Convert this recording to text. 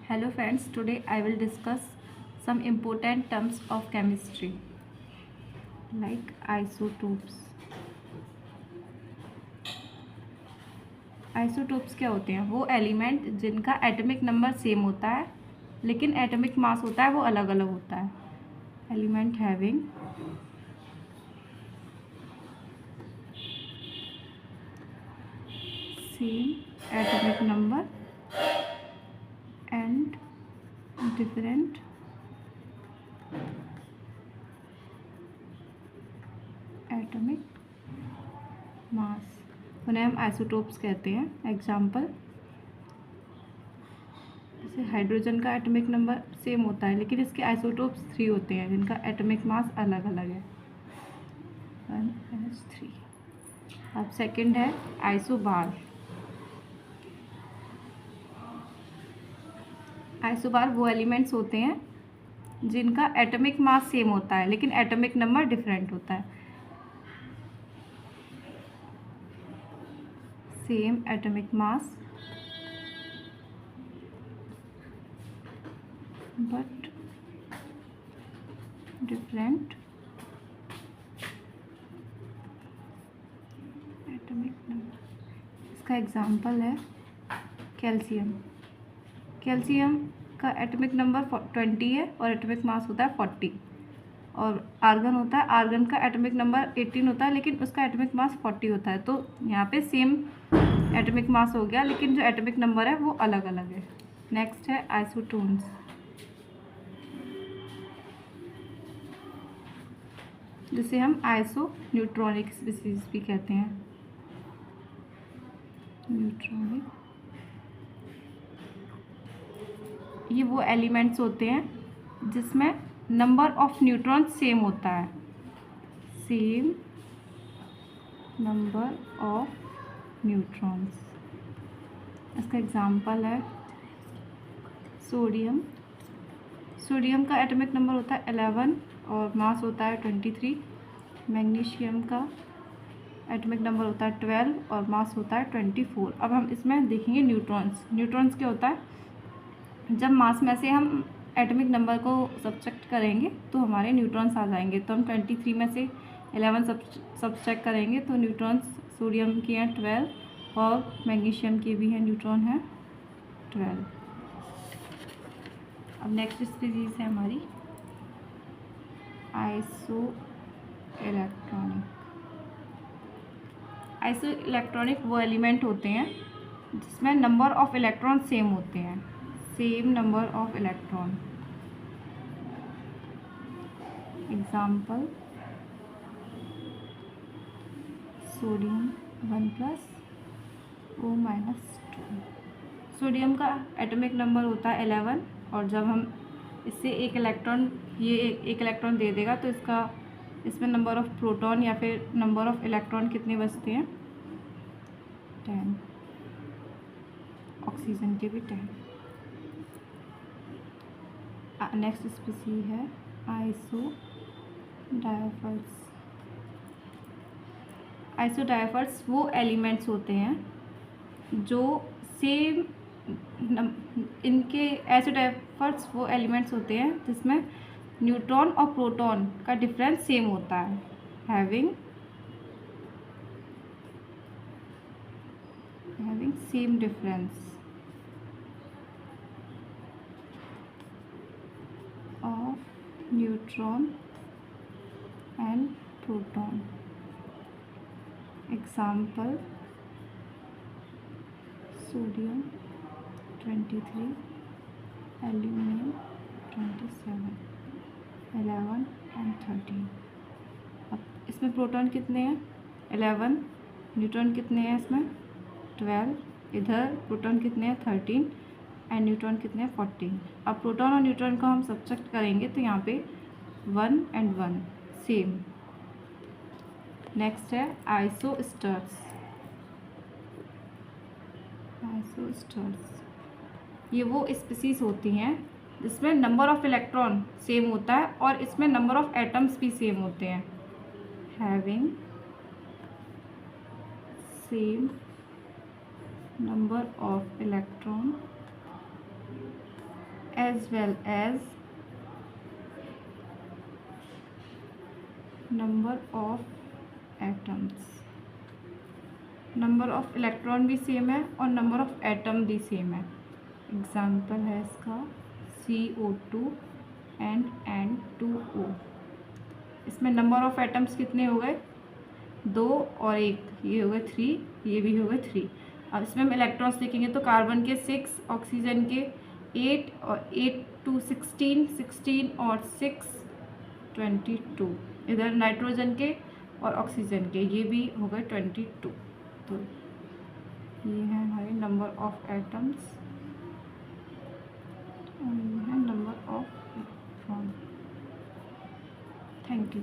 Hello friends, today I will discuss some important terms of chemistry like isotopes. Isotopes क्या होते हैं? वो element जिनका एटॉमिक नंबर सेम होता है लेकिन एटॉमिक मास होता है वो अलग अलग होता है. Element having same atomic number and different atomic mass, उन्हें हम आइसोटोप्स कहते हैं. एग्जाम्पल, जैसे हाइड्रोजन का एटॉमिक नंबर सेम होता है लेकिन इसके आइसोटोप्स 3 होते हैं जिनका एटॉमिक मास अलग अलग है. 1s3. अब सेकंड है आइसोबार. आइसोबार वो एलिमेंट्स होते हैं जिनका एटॉमिक मास सेम होता है लेकिन एटॉमिक नंबर डिफरेंट होता है. Same atomic mass but different atomic number. इसका एग्जांपल है कैल्शियम. कैल्शियम का एटॉमिक नंबर 20 है और एटॉमिक मास होता है 40. और आर्गन होता है, आर्गन का एटॉमिक नंबर 18 होता है लेकिन उसका एटॉमिक मास 40 होता है. तो यहाँ पे सेम एटॉमिक मास हो गया लेकिन जो एटॉमिक नंबर है वो अलग अलग है. नेक्स्ट है आइसोटोन्स. जिसे हम आइसो न्यूट्रॉनिक स्पीसीज भी कहते हैं. न्यूट्रॉनिक, ये वो एलिमेंट्स होते हैं जिसमें नंबर ऑफ न्यूट्रॉन्स सेम होता है. Same number of neutrons. इसका एग्जांपल है सोडियम. सोडियम का एटॉमिक नंबर होता है 11 और मास होता है 23. मैग्नीशियम का एटॉमिक नंबर होता है 12 और मास होता है 24. अब हम इसमें देखेंगे न्यूट्रॉन्स. न्यूट्रॉन्स क्या होता है? जब मास में से हम एटॉमिक नंबर को सब्ट्रैक्ट करेंगे तो हमारे न्यूट्रॉन्स आ जाएंगे. तो हम 23 में से 11 सब्ट्रैक्ट करेंगे तो न्यूट्रॉन्स सोडियम के हैं 12 और मैग्नीशियम के भी हैं न्यूट्रॉन हैं 12. अब नेक्स्ट स्पीसीज है हमारी आइसो इलेक्ट्रॉनिक. आइसो इलेक्ट्रॉनिक वो एलिमेंट होते हैं जिसमें नंबर ऑफ इलेक्ट्रॉन सेम होते हैं. Same number of electron. Example sodium 1 + O-2. Sodium का एटॉमिक नंबर होता है 11 और जब हम इससे एक इलेक्ट्रॉन, ये एक इलेक्ट्रॉन दे देगा तो इसमें नंबर ऑफ प्रोटॉन या फिर नंबर ऑफ इलेक्ट्रॉन कितने बचते हैं? 10. ऑक्सीजन के भी 10. नेक्स्ट स्पीसी है आइसोडायफर्स. आइसोडायफर्स वो एलिमेंट्स होते हैं जो सेम, इनके आइसोडायफर्स वो एलिमेंट्स होते हैं जिसमें न्यूट्रॉन और प्रोटॉन का डिफरेंस सेम होता है. Having same difference of neutron and proton. Example sodium 23, aluminium 27, 11 and 13. अब इसमें प्रोटॉन कितने हैं? 11. न्यूट्रॉन कितने हैं इसमें? 12. इधर प्रोटॉन कितने हैं? 13 एंड न्यूट्रॉन कितने हैं? 14. अब प्रोटॉन और न्यूट्रॉन को हम सब्ट्रैक्ट करेंगे तो यहाँ पे 1 एंड 1 सेम. नेक्स्ट है आइसोस्टर्स. आइसोस्टर्स ये वो स्पीसीज होती हैं जिसमें नंबर ऑफ इलेक्ट्रॉन सेम होता है और इसमें नंबर ऑफ एटम्स भी सेम होते हैं. Having same number of electron as well as number of atoms। Number of electron भी सेम है और नंबर ऑफ एटम भी सेम है। एग्जाम्पल है इसका CO2 एंड N2O। इसमें नंबर ऑफ एटम्स कितने हो गए, 2 और 1, ये हो गए 3, ये भी हो गए 3। अब इसमें हम इलेक्ट्रॉन्स देखेंगे तो कार्बन के 6, ऑक्सीजन के 8 और 8 2 16, 16 और 6 22। इधर नाइट्रोजन के और ऑक्सीजन के ये भी हो गए 22। तो ये है हमारे नंबर ऑफ एटम्स और ये है number of electron. Thank you.